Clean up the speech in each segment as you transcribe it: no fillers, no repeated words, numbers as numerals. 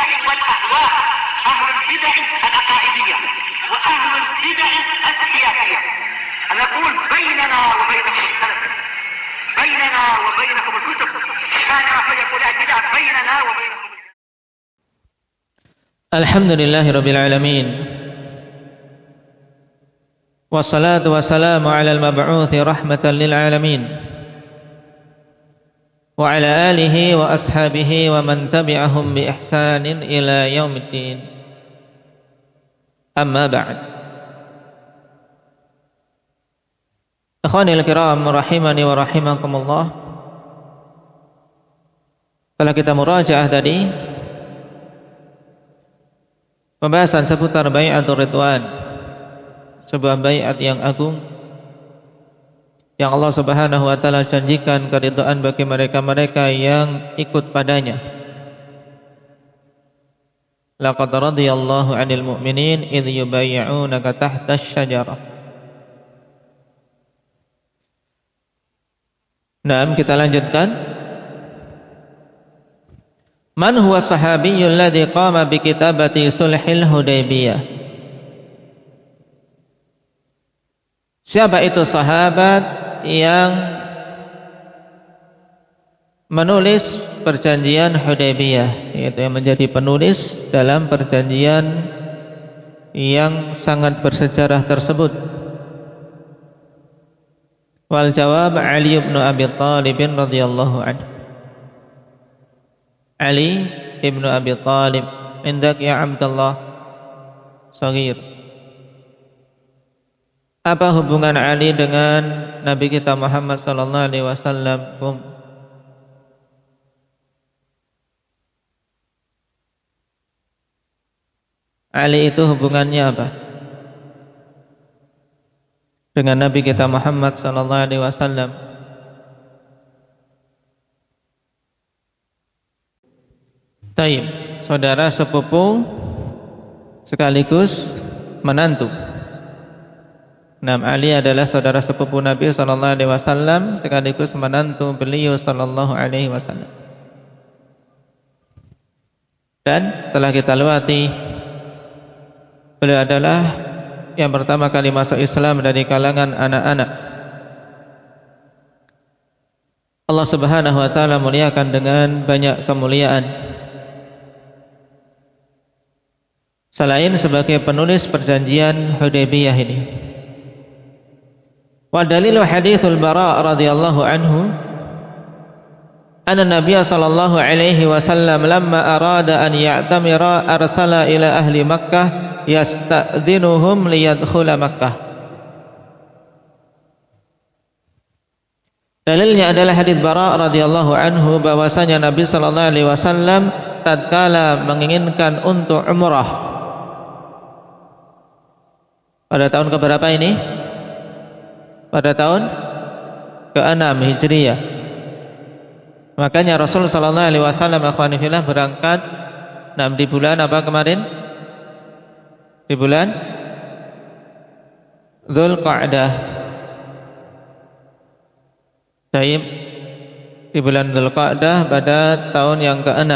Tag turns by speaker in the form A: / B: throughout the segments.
A: البدع والأهواء، أهل البدع العقائدية وأهل البدع السياسية. نقول بيننا وبينكم السلف، بيننا وبينكم الكتب، كان فيقول البدع بيننا وبينكم.
B: الحمد لله رب العالمين، والصلاة والسلام على المبعوث رحمة للعالمين، وعلى آله وأصحابه ومن تبعهم بإحسان إلى يوم الدين. أما بعد. Ikhwanil kiram rahimani wa rahimakumullah. Setelah kita murajaah tadi pembahasan seputar bai'atul ridwan, sebuah bai'at yang agung yang Allah Subhanahu wa taala janjikan keridhaan bagi mereka-mereka yang ikut padanya. Laqad radiyallahu 'anil mu'minin idh yubayyi'unaka tahta asy-syajarah. Nah, kita lanjutkan. Man huwa sahabiyyul ladzi qama bi kitabati sulhil Hudaybiyah? Siapa itu sahabat yang menulis perjanjian Hudaybiyah, yaitu yang menjadi penulis dalam perjanjian yang sangat bersejarah tersebut? Wal jawab Ali bin Abi Thalib radhiyallahu anhu. Ali ibn Abi Thalib, indak ya Abdullah Saghir. Apa hubungan Ali dengan Nabi kita Muhammad sallallahu alaihi wasallam? Ali itu hubungannya apa dengan Nabi kita Muhammad sallallahu alaihi wasallam? Taib, saudara sepupu sekaligus menantu. Nam Ali adalah saudara sepupu Nabi sallallahu alaihi wasallam sekaligus menantu beliau sallallahu alaihi wasallam. Dan telah kita lewati, beliau adalah yang pertama kali masuk Islam dari kalangan anak-anak. Allah Subhanahu wa taala muliakan dengan banyak kemuliaan. Selain sebagai penulis perjanjian Hudaybiyah ini. Wa dalilu haditsul Bara radhiyallahu anhu anna Nabiy sallallahu alaihi wasallam lamma arada an ya'tamira arsala ila ahli Makkah yasta'dzinuhum liyadkhula Makkah. Dalilnya adalah hadits Bara radhiyallahu anhu bahwasanya Nabi sallallahu alaihi wasallam tatkala menginginkan untuk umrah pada tahun keberapa ini? Pada tahun ke-6 Hijriyah. Makanya Rasul sallallahu alaihi wasallam akhwani fillah berangkat di bulan apa kemarin? Di bulan Dzulqa'dah. Baik, di bulan Dzulqa'dah pada tahun yang ke-6.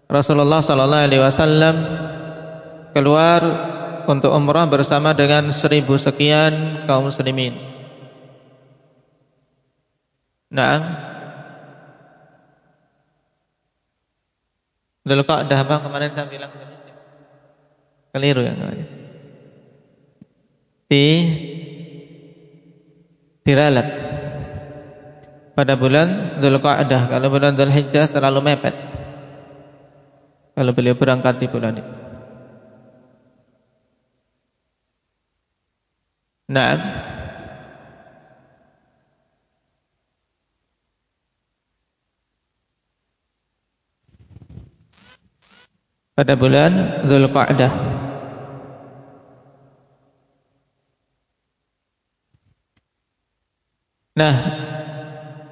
B: Rasulullah sallallahu alaihi wasallam keluar untuk umrah bersama dengan 1000 sekian kaum muslimin. Nah, Dzulqa'dah apa kemarin saya bilang? Keliru ya namanya. Diralat pada bulan Dzulqa'dah. Kalau bulan Dzulhijjah terlalu mepet kalau beliau berangkat di bulan itu. Nah, pada bulan Dzulqa'dah. Nah,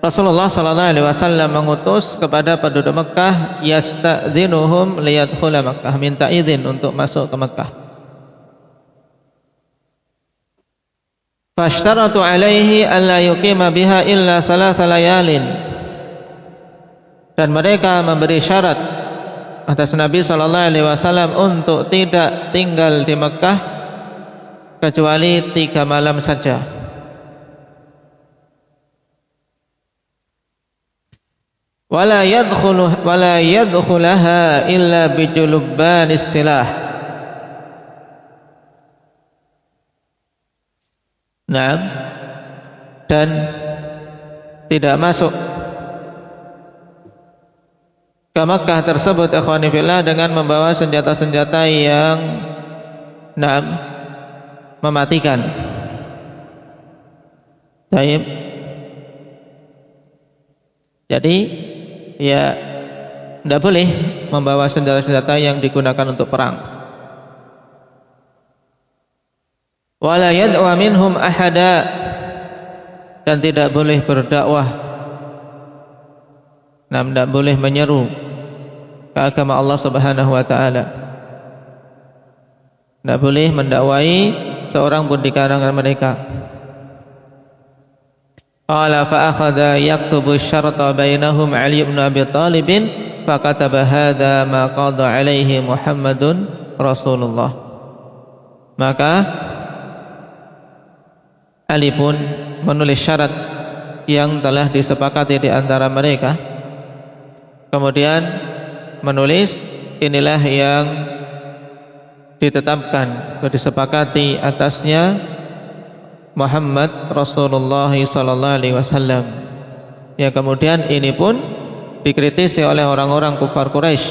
B: Rasulullah sallallahu alaihi wasallam mengutus kepada penduduk Mekah yasta'dzinuhum liyadkhula Makkah, minta izin untuk masuk ke Mekah. Fashtaratu alaihi alla yuqima biha illa 3 layalin. Dan mereka memberi syarat atas Nabi sallallahu alaihi wasallam untuk tidak tinggal di Mekah kecuali 3 malam saja. Wala yadkhulaha illa bijulubbanis silah. Naam. Dan tidak masuk ke Makkah tersebut ikhwani fillah dengan membawa senjata-senjata yang mematikan. Baik. Jadi ya tidak boleh membawa senjata-senjata yang digunakan untuk perang. Wala yad'a minhum ahada, dan tidak boleh berdakwah, tidak boleh menyeru ke agama Allah Subhanahu wa taala. Tidak boleh mendakwai seorang pun di kalangan mereka. Qala fa akhadha yaktubu syarta bainahum Ali bin Abi Thalib fa kataba hadza ma qada alaihi Muhammadun Rasulullah. Maka Ali pun menulis syarat yang telah disepakati di antara mereka. Kemudian menulis inilah yang ditetapkan, disepakati atasnya Muhammad Rasulullah sallallahu alaihi wasallam. Ya, kemudian ini pun dikritisi oleh orang-orang kufar Quraisy,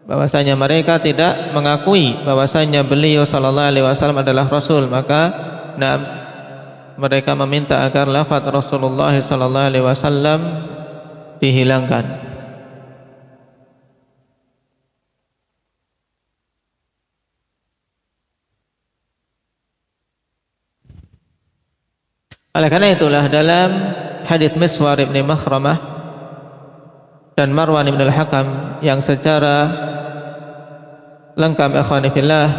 B: bahwasanya mereka tidak mengakui bahwasanya beliau sallallahu alaihi wasallam adalah rasul. Maka mereka meminta agar lafaz Rasulullah sallallahu alaihi wasallam dihilangkan. Oleh karena itulah dalam hadits Miswar ibn Makhramah dan Marwan ibn al-Hakam yang secara lengkap ikhwani fillah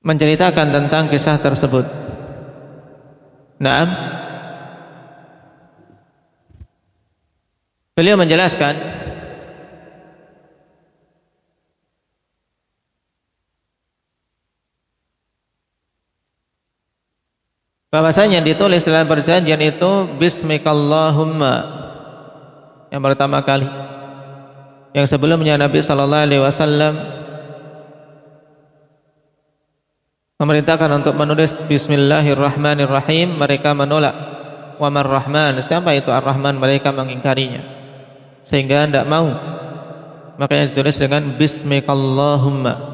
B: menceritakan tentang kisah tersebut. Naam. Beliau menjelaskan bahwasanya ditulis dalam perjanjian itu bismikallahumma yang pertama kali. Yang sebelumnya Nabi sallallahu alaihi wasallam memerintahkan untuk menulis bismillahirrahmanirrahim, mereka menolak. Wa marrahman, siapa itu ar-Rahman? Mereka mengingkarinya sehingga tidak mau. Makanya ditulis dengan bismikallahumma.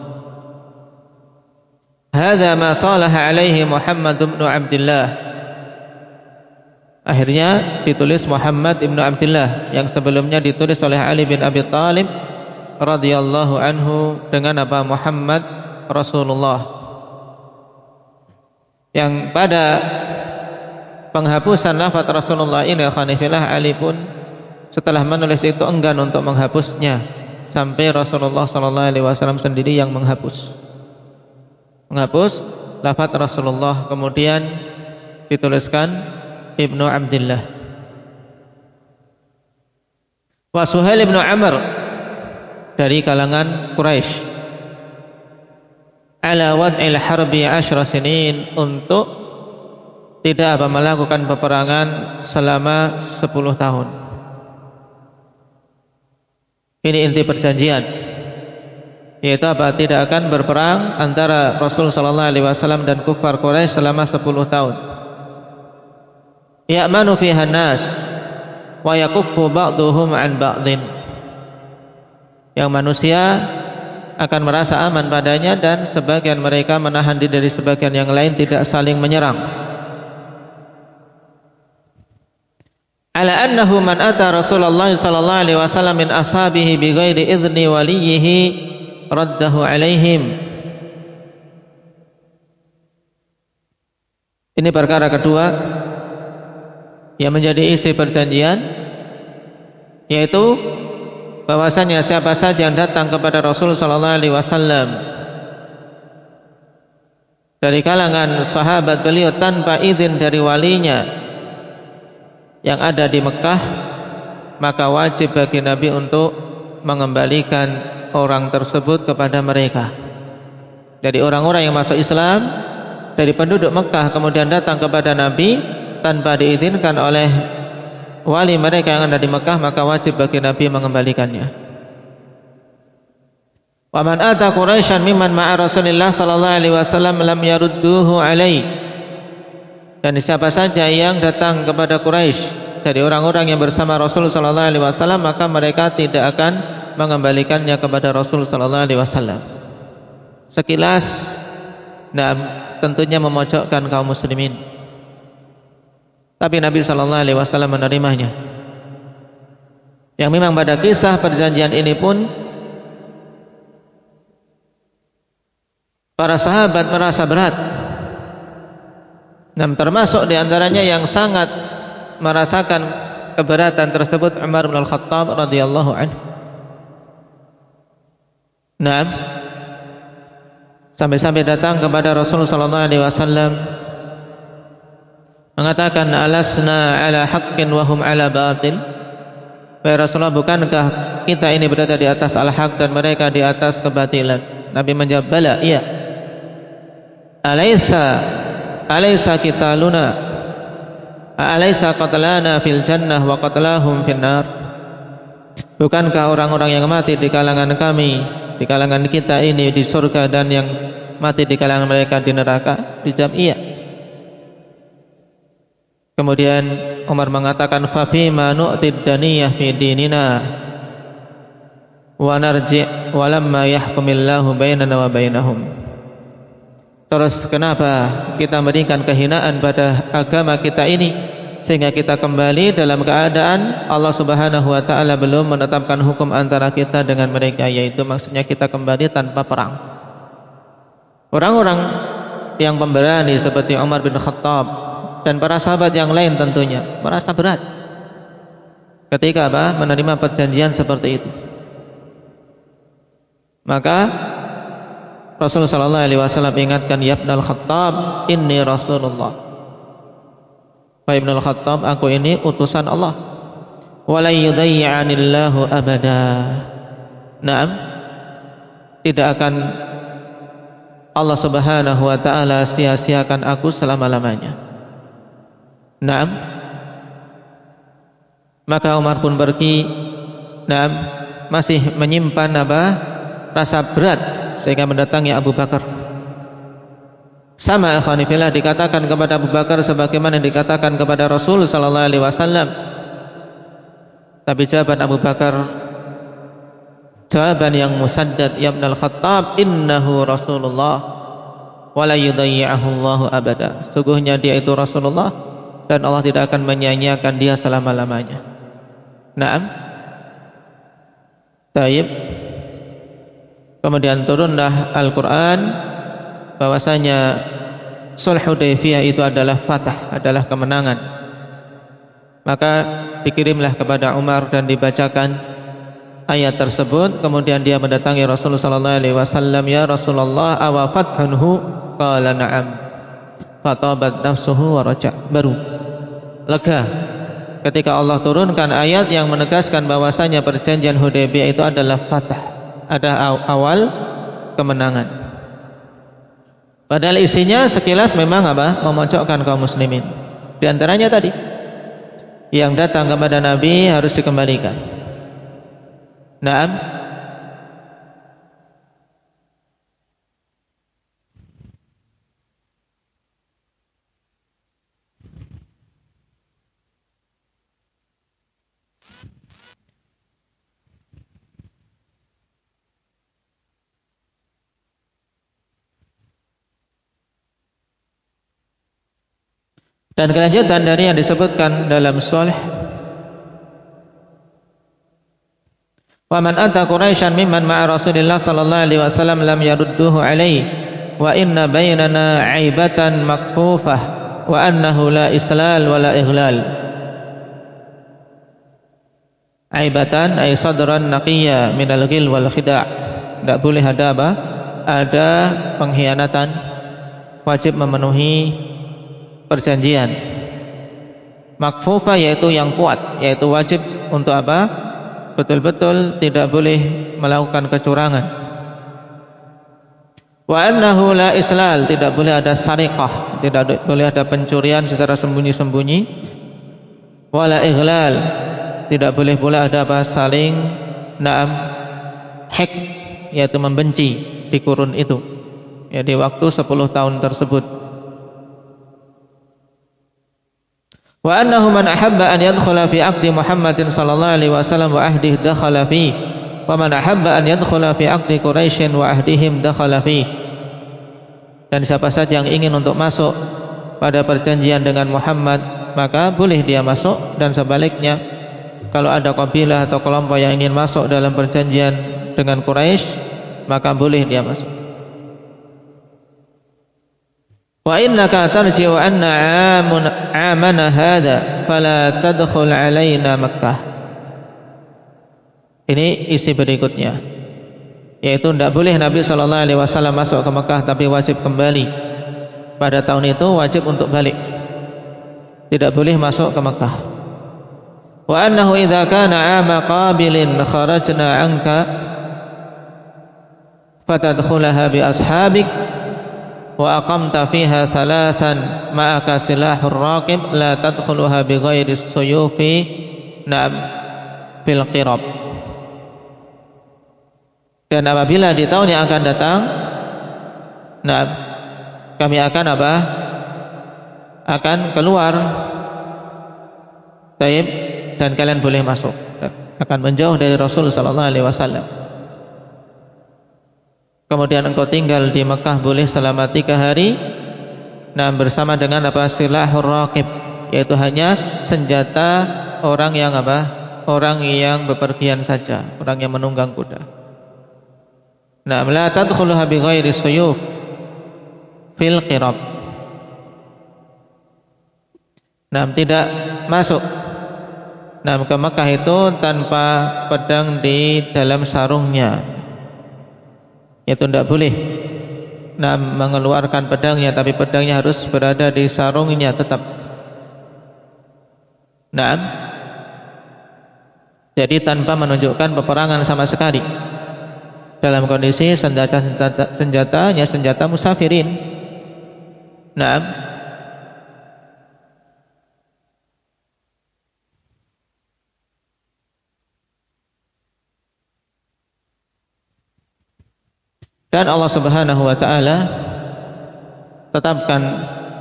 B: Hadza ma salaha alaihi Muhammad bin Abdullah. Akhirnya ditulis Muhammad bin Abdullah, yang sebelumnya ditulis oleh Ali bin Abi Thalib radhiyallahu anhu dengan apa? Muhammad Rasulullah. Yang pada penghapusan lafaz Rasulullah ini khanifillah, Ali pun setelah menulis itu enggan untuk menghapusnya sampai Rasulullah sallallahu alaihi wasallam sendiri yang menghapus lafaz Rasulullah, kemudian dituliskan Ibnu Abdullah. Wa Suhail ibnu Amr dari kalangan Quraisy ala wad'il harbi 10 sinin, untuk tidak melakukan peperangan selama 10 tahun. Ini inti perjanjian, yaitu apa? Tidak akan berperang antara Rasul sallallahu alaihi wasallam dan kufar Quraisy selama 10 tahun. Ya'manu fiha an-nas wa yakuffu ba'duhum 'an ba'din. Yang manusia akan merasa aman padanya dan sebagian mereka menahan diri dari sebagian yang lain, tidak saling menyerang. Ala annahu man ata Rasulullah sallallahu alaihi wasallam min ashabihi bighairi idzni waliyhi raddahu alaihim. Ini perkara kedua yang menjadi isi perjanjian, yaitu bahwasanya siapa saja yang datang kepada Rasul sallallahu alaihi wasallam dari kalangan sahabat beliau tanpa izin dari walinya, yang ada di Mekah, maka wajib bagi Nabi untuk mengembalikan orang tersebut kepada mereka. Jadi orang-orang yang masuk Islam dari penduduk Mekah kemudian datang kepada Nabi tanpa diizinkan oleh wali mereka yang ada di Mekah, maka wajib bagi Nabi mengembalikannya. Wa man ata Quraisyan mimman ma'a Rasulillah sallallahu alaihi wasallam lam yarudduhu alaihi. Dan siapa saja yang datang kepada Quraisy dari orang-orang yang bersama Rasul sallallahu alaihi wasallam, maka mereka tidak akan mengembalikannya kepada Rasul sallallahu alaihi wasallam. Sekilas tentunya memojokkan kaum muslimin. Tapi Nabi sallallahu alaihi wasallam menerimanya. Yang memang pada kisah perjanjian ini pun para sahabat merasa berat. Dan termasuk diantaranya yang sangat merasakan keberatan tersebut Umar bin Al-Khattab radhiyallahu anhu. Naam, sampai-sampai datang kepada Rasulullah sallallahu alaihi wasallam mengatakan, alasna ala haqqin wa hum ala batil. Wahai Rasulullah, bukankah kita ini berada di atas al-haq dan mereka di atas kebatilan? Nabi menjawab, bala, iya. Alaysa qitaluna alaysa qatlana fil jannah wa qatlahum fin nar. Bukankah orang-orang yang mati di kalangan kami, di kalangan kita ini di surga, dan yang mati di kalangan mereka di neraka? Dijawab iya. Kemudian Umar mengatakan, fa fima nu'tid daniyah fi dinina wa narji' wa lamma yahkumillahu bainana wa bainahum. Terus kenapa kita memberikan kehinaan pada agama kita ini sehingga kita kembali dalam keadaan Allah Subhanahu wa taala belum menetapkan hukum antara kita dengan mereka, yaitu maksudnya kita kembali tanpa perang. Orang-orang yang pemberani seperti Umar bin Khattab dan para sahabat yang lain tentunya merasa berat ketika menerima perjanjian seperti itu. Maka Rasulullah sallallahu alaihi wasallam ingatkan, ya Ibnul Khattab, inni Rasulullah. Wahai Ibnul Khattab, aku ini utusan Allah. Wa la yudayyi'anillahu abada. Naam, tidak akan Allah Subhanahu wa taala sia-siakan aku selama-lamanya. Naam. Maka Umar pun pergi, masih menyimpan rasa berat, sehingga mendatangi Abu Bakar. Sama ikhwanifillah dikatakan kepada Abu Bakar sebagaimana dikatakan kepada Rasul sallallahu alaihi wasallam. Tapi jawaban Abu Bakar jawaban yang musaddad, ya Ibnul Khattab, innahu Rasulullah wa la yudayyi'ahu Allahu abada. Sungguhnya dia itu Rasulullah dan Allah tidak akan menyia-nyiakan dia selama-lamanya. Naam. Baik. Kemudian turunlah Al-Quran bahwasanya Sulh Hudaybiyah itu adalah fatah, adalah kemenangan. Maka dikirimlah kepada Umar dan dibacakan ayat tersebut. Kemudian dia mendatangi Rasulullah sallallahu alaihi wasallam, ya Rasulullah, awa fathunhu? Qala na'am. Fatabat nafsuhu wa raja'. Baru lega ketika Allah turunkan ayat yang menegaskan bahwasanya perjanjian Hudaybiyah itu adalah fatah, ada awal kemenangan. Padahal isinya sekilas memang memojokkan kaum muslimin. Di antaranya tadi, yang datang kepada Nabi harus dikembalikan. Naam. Dan kelanjutan dari yang disebutkan dalam Sulh, wa man ata Quraisyan mimman ma'a Rasulillah sallallahu alaihi wasallam lam yarudduhu alaihi wa inna bainana 'aibatan makfufah wa annahu la islal wa la ighlal. Aibatan ay sadran naqiyya minal ghil wal khida'. Tidak boleh ada ada pengkhianatan, wajib memenuhi perjanjian. Makfufah yaitu yang kuat, yaitu wajib untuk apa? Betul-betul tidak boleh melakukan kecurangan. Wa annahu la islal, tidak boleh ada sariqah, tidak boleh ada pencurian secara sembunyi-sembunyi. Wala ighlal, tidak boleh pula ada apa? Saling hak, yaitu membenci di kurun itu, ya, di waktu 10 tahun tersebut. Wa annahu man ahabba an yadkhula fi aqdi Muhammadin sallallahu alaihi wasallam wa ahdihi dakhala fi, wa man ahabba an yadkhula fi aqdi Quraisy wa ahdihim dakhala fi. Dan siapa saja yang ingin untuk masuk pada perjanjian dengan Muhammad, maka boleh dia masuk, dan sebaliknya kalau ada kabilah atau kelompok yang ingin masuk dalam perjanjian dengan Quraisy, maka boleh dia masuk. Wa innaka tarji'u anna 'amana hadha fala tadkhul 'alaina Makkah. Ini isi berikutnya, yaitu tidak boleh Nabi sallallahu alaihi wasallam masuk ke Mekah, tapi wajib kembali. Pada tahun itu wajib untuk balik, tidak boleh masuk ke Mekah. Wa annahu idza kana 'ama qabilin kharajna 'anka fatadkhulaha bi ashabik wa aqamta fiha thalathan ma'aka silahur raqib la tadkhuluha bi ghairi suyufi fil qirab. Dan apabila di tahun yang akan datang, kami akan apa? Akan keluar, taib, dan kalian boleh masuk, akan menjauh dari Rasul sallallahu alaihi wasallam. Kemudian engkau tinggal di Mekah boleh selama 3 hari, bersama dengan apa? Silahur raqib, yaitu hanya senjata orang yang apa? Orang yang bepergian saja, orang yang menunggang kuda. La tadkhuluha bi ghairi suyuf fil qirab. Tidak masuk ke Mekah itu tanpa pedang di dalam sarungnya, itu tidak boleh mengeluarkan pedangnya, tapi pedangnya harus berada di sarungnya tetap. Jadi tanpa menunjukkan peperangan sama sekali, dalam kondisi senjatanya senjata musafirin. Dan Allah Subhanahu wa taala tetapkan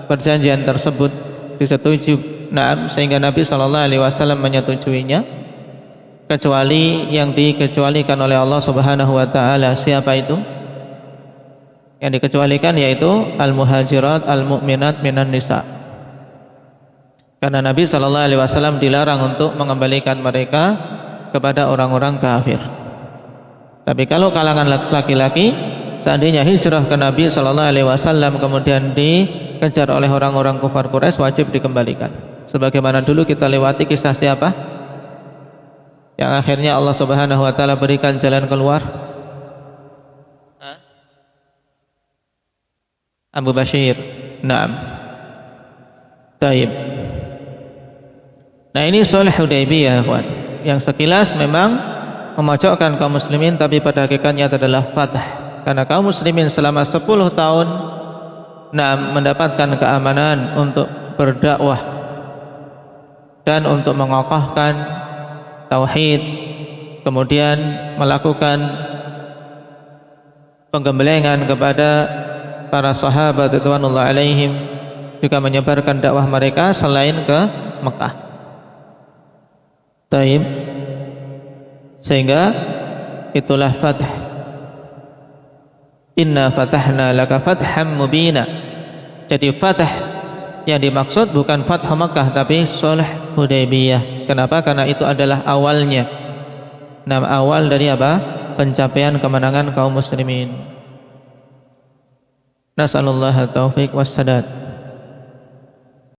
B: perjanjian tersebut disetujui, sehingga Nabi sallallahu alaihi wasallam menyetujuinya, kecuali yang dikecualikan oleh Allah Subhanahu wa taala. Siapa itu? Yang dikecualikan yaitu al-muhajirat al-mu'minat minan nisa. Karena Nabi sallallahu alaihi wasallam dilarang untuk mengembalikan mereka kepada orang-orang kafir. Tapi kalau kalangan laki-laki, seandainya hijrah ke Nabi sallallahu alaihi wasallam kemudian dikejar oleh orang-orang kufar Quraisy, wajib dikembalikan. Sebagaimana dulu kita lewati kisah siapa? Yang akhirnya Allah Subhanahu wa taala berikan jalan keluar? Abu Bashir. Taib. Nah, ini sulh Hudaybiyah, kawan, yang sekilas memang memojokkan kaum muslimin, tapi pada hakikatnya adalah fath. Karena kaum muslimin selama 10 tahun mendapatkan keamanan untuk berdakwah dan untuk mengokohkan tauhid, kemudian melakukan penggembelengan kepada para sahabat radhiyallahu alaihim, juga menyebarkan dakwah mereka selain ke Mekah. Taib. Sehingga itulah fath. Inna fatahna laka fatham mubina. Jadi fath yang dimaksud bukan Fathu Makkah, tapi Sulh Hudaybiyah. Kenapa? Karena itu adalah awalnya. Awal dari apa? Pencapaian kemenangan kaum muslimin. Nasallallahu taufiq wassadad.